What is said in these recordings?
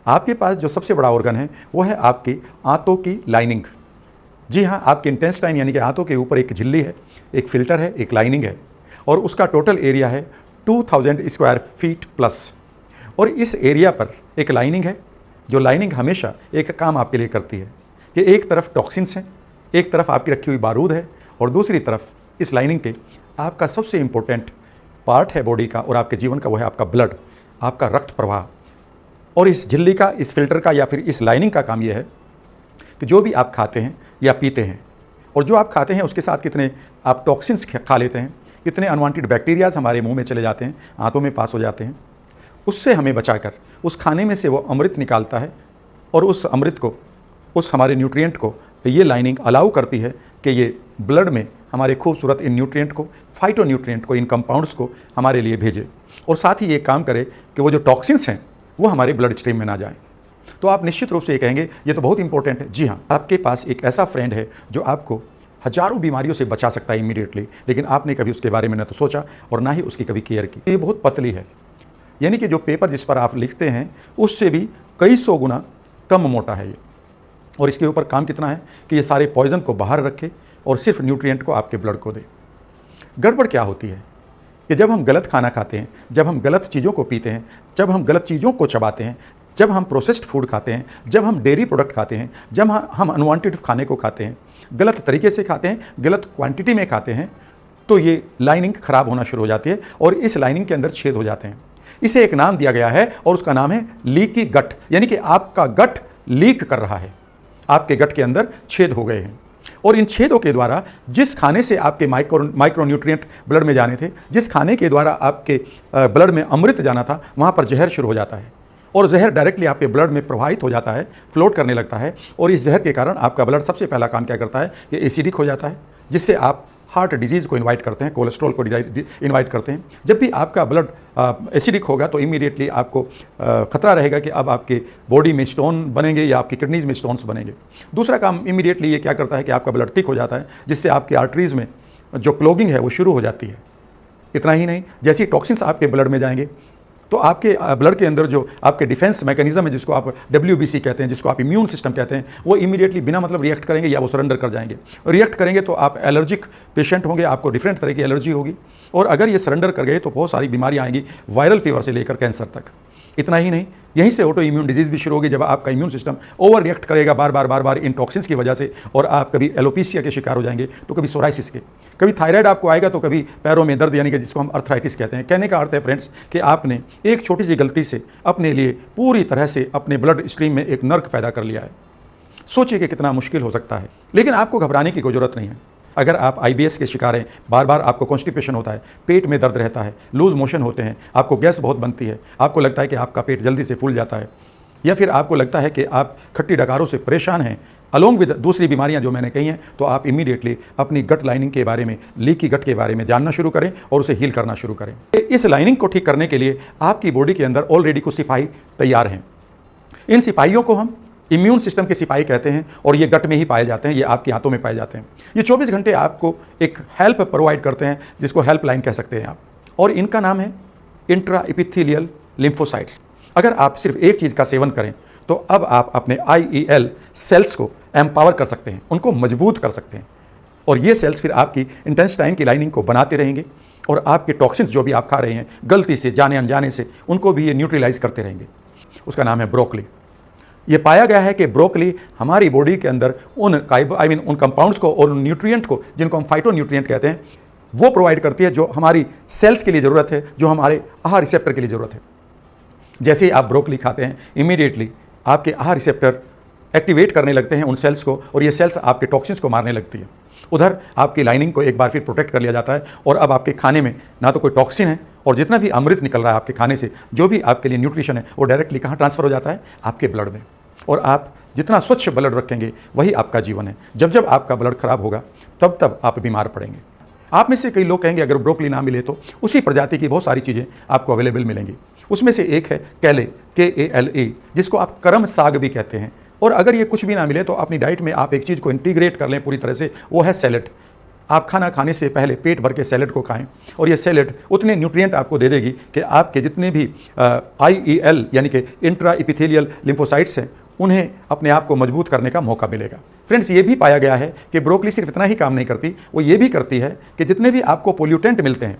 आपके पास जो सबसे बड़ा ऑर्गन है वो है आपकी आंतों की लाइनिंग। जी हाँ, आपके इंटेस्टाइन यानी कि आंतों के ऊपर एक झिल्ली है, एक फिल्टर है, एक लाइनिंग है और उसका टोटल एरिया है 2000 स्क्वायर फीट प्लस। और इस एरिया पर एक लाइनिंग है, जो लाइनिंग हमेशा एक काम आपके लिए करती है कि एक तरफ टॉक्सिन्स हैं, एक तरफ आपकी रखी हुई बारूद है और दूसरी तरफ इस लाइनिंग के आपका सबसे इम्पोर्टेंट पार्ट है बॉडी का और आपके जीवन का, वो है आपका ब्लड, आपका रक्त प्रवाह। और इस झिल्ली का, इस फिल्टर का या फिर इस लाइनिंग का काम ये है कि जो भी आप खाते हैं या पीते हैं और जो आप खाते हैं उसके साथ कितने आप टॉक्सिन्स खा लेते हैं, कितने अनवांटेड बैक्टीरियाज हमारे मुंह में चले जाते हैं, आंतों में पास हो जाते हैं, उससे हमें बचाकर उस खाने में से वो अमृत निकालता है और उस अमृत को, उस हमारे न्यूट्रिएंट को ये लाइनिंग अलाउ करती है कि ये ब्लड में हमारे खूबसूरत इन न्यूट्रिएंट को, फाइटो न्यूट्रिएंट को, इन कंपाउंड्स को हमारे लिए भेजे और साथ ही ये काम करे कि वो जो टॉक्सिन्स हैं वो हमारे ब्लड स्ट्रीम में ना जाएं। तो आप निश्चित रूप से ये कहेंगे ये तो बहुत इंपॉर्टेंट है। जी हाँ, आपके पास एक ऐसा फ्रेंड है जो आपको हजारों बीमारियों से बचा सकता है इमीडिएटली, लेकिन आपने कभी उसके बारे में न तो सोचा और ना ही उसकी कभी केयर की। ये बहुत पतली है, यानी कि जो पेपर जिस पर आप लिखते हैं उससे भी कई सौ गुना कम मोटा है ये। और इसके ऊपर काम कितना है कि ये सारे पॉइजन को बाहर रखे और सिर्फ न्यूट्रिएंट को आपके ब्लड को दे। गड़बड़ क्या होती है कि जब हम गलत खाना खाते हैं, जब हम गलत चीज़ों को पीते हैं, जब हम गलत चीज़ों को चबाते हैं, जब हम प्रोसेस्ड फूड खाते हैं, जब हम डेयरी प्रोडक्ट खाते हैं, जब हम अनवांटेड खाने को खाते हैं, गलत तरीके से खाते हैं, गलत क्वांटिटी में खाते हैं, तो ये लाइनिंग ख़राब होना शुरू हो जाती है और इस लाइनिंग के अंदर छेद हो जाते हैं। इसे एक नाम दिया गया है और उसका नाम है लीकी गट, यानी कि आपका गट लीक कर रहा है, आपके गट के अंदर छेद हो गए हैं और इन छेदों के द्वारा जिस खाने से आपके माइक्रो न्यूट्रिएंट ब्लड में जाने थे, जिस खाने के द्वारा आपके ब्लड में अमृत जाना था, वहाँ पर जहर शुरू हो जाता है और जहर डायरेक्टली आपके ब्लड में प्रवाहित हो जाता है, फ्लोट करने लगता है और इस जहर के कारण आपका ब्लड सबसे पहला काम क्या करता है, ये एसिडिक हो जाता है, जिससे आप हार्ट डिजीज़ को इनवाइट करते हैं, कोलेस्ट्रॉल को इनवाइट करते हैं। जब भी आपका ब्लड एसिडिक होगा तो इमीडिएटली आपको खतरा रहेगा कि अब आपके बॉडी में स्टोन बनेंगे या आपकी किडनीज में स्टोन्स बनेंगे। दूसरा काम इमीडिएटली ये क्या करता है कि आपका ब्लड थिक हो जाता है, जिससे आपकी आर्टरीज़ में जो क्लॉगिंग है वो शुरू हो जाती है। इतना ही नहीं, जैसे ही टॉक्सिन्स आपके ब्लड में जाएंगे तो आपके ब्लड के अंदर जो आपके डिफेंस मैकेनिज्म है, जिसको आप WBC कहते हैं, जिसको आप इम्यून सिस्टम कहते हैं, वो इमीडिएटली बिना मतलब रिएक्ट करेंगे या वो सरेंडर कर जाएंगे। रिएक्ट करेंगे तो आप एलर्जिक पेशेंट होंगे, आपको डिफरेंट तरह की एलर्जी होगी और अगर ये सरेंडर कर गए तो बहुत सारी बीमारियाँ आएंगी, वायरल फीवर से लेकर कैंसर तक। इतना ही नहीं, यहीं से ऑटो इम्यून डिजीज़ भी शुरू होगी जब आपका इम्यून सिस्टम ओवर रिएक्ट करेगा बार बार इन टॉक्सिन्स की वजह से और आप कभी एलोपीसिया के शिकार हो जाएंगे, तो कभी सोराइसिस के, कभी थायराइड आपको आएगा, तो कभी पैरों में दर्द, यानी कि जिसको हम अर्थराइटिस कहते हैं। कहने का अर्थ है फ्रेंड्स कि आपने एक छोटी सी गलती से अपने लिए पूरी तरह से अपने ब्लड स्ट्रीम में एक नर्क पैदा कर लिया है। सोचिए कि कितना मुश्किल हो सकता है, लेकिन आपको घबराने की कोई ज़रूरत नहीं है। अगर आप IBS के शिकार हैं, बार बार आपको कॉन्स्टिपेशन होता है, पेट में दर्द रहता है, लूज मोशन होते हैं, आपको गैस बहुत बनती है, आपको लगता है कि आपका पेट जल्दी से फूल जाता है, या फिर आपको लगता है कि आप खट्टी डकारों से परेशान हैं अलोंग विद दूसरी बीमारियां जो मैंने कही हैं, तो आप इमीडिएटली अपनी गट लाइनिंग के बारे में, लीकी गट के बारे में जानना शुरू करें और उसे हील करना शुरू करें। इस लाइनिंग को ठीक करने के लिए आपकी बॉडी के अंदर ऑलरेडी कुछ सिपाही तैयार हैं। इन सिपाहियों को हम इम्यून सिस्टम के सिपाही कहते हैं और ये गट में ही पाए जाते हैं, ये आपकी आंतों में पाए जाते हैं। ये 24 घंटे आपको एक हेल्प प्रोवाइड करते हैं, जिसको हेल्पलाइन कह सकते हैं आप, और इनका नाम है इंट्रा एपिथेलियल लिम्फोसाइट्स। अगर आप सिर्फ एक चीज़ का सेवन करें तो अब आप अपने IEL सेल्स को एम्पावर कर सकते हैं, उनको मजबूत कर सकते हैं और ये सेल्स फिर आपकी इंटेस्टाइन की लाइनिंग को बनाते रहेंगे और आपके टॉक्सिन्स जो भी आप खा रहे हैं गलती से, जाने अनजाने से, उनको भी ये न्यूट्रलाइज करते रहेंगे। उसका नाम है ब्रोकली। ये पाया गया है कि ब्रोकली हमारी बॉडी के अंदर उन कंपाउंड्स को और न्यूट्रिएंट को, जिनको हम फाइटो न्यूट्रिएंट कहते हैं, वो प्रोवाइड करती है जो हमारी सेल्स के लिए ज़रूरत है, जो हमारे आहार रिसेप्टर के लिए ज़रूरत है। जैसे ही आप ब्रोकली खाते हैं इमीडिएटली आपके आहार रिसेप्टर एक्टिवेट करने लगते हैं उन सेल्स को और ये सेल्स आपके टॉक्सिन्स को मारने लगती है। उधर आपकी लाइनिंग को एक बार फिर प्रोटेक्ट कर लिया जाता है और अब आपके खाने में ना तो कोई टॉक्सिन है और जितना भी अमृत निकल रहा है आपके खाने से, जो भी आपके लिए न्यूट्रिशन है, वो डायरेक्टली कहाँ ट्रांसफ़र हो जाता है, आपके ब्लड में। और आप जितना स्वच्छ ब्लड रखेंगे वही आपका जीवन है। जब जब आपका ब्लड खराब होगा तब तब आप बीमार पड़ेंगे। आप में से कई लोग कहेंगे अगर ब्रोकली ना मिले तो उसी प्रजाति की बहुत सारी चीज़ें आपको अवेलेबल मिलेंगी। उसमें से एक है केले, KALE, जिसको आप करम साग भी कहते हैं। और अगर ये कुछ भी ना मिले तो अपनी डाइट में आप एक चीज़ को इंटीग्रेट कर लें पूरी तरह से, वो है सैलेड। आप खाना खाने से पहले पेट भर के सैलेड को खाएं और ये सैलेड उतने न्यूट्रिएंट आपको दे देगी कि आपके जितने भी IEL यानी कि इंट्रा इपिथेलियल लिम्फोसाइट्स हैं उन्हें अपने आप को मजबूत करने का मौका मिलेगा। फ्रेंड्स, ये भी पाया गया है कि ब्रोकली सिर्फ इतना ही काम नहीं करती, वो ये भी करती है कि जितने भी आपको पोल्यूटेंट मिलते हैं,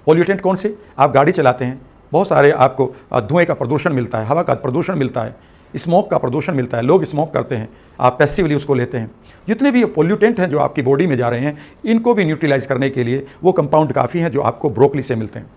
पोल्यूटेंट कौन से, आप गाड़ी चलाते हैं, बहुत सारे आपको धुएं का प्रदूषण मिलता है, हवा का प्रदूषण मिलता है, स्मोक का प्रदूषण मिलता है, लोग स्मोक करते हैं, आप पैसिवली उसको लेते हैं। जितने भी पोल्यूटेंट हैं जो आपकी बॉडी में जा रहे हैं, इनको भी न्यूट्रलाइज करने के लिए वो कंपाउंड काफ़ी हैं जो आपको ब्रोकली से मिलते हैं।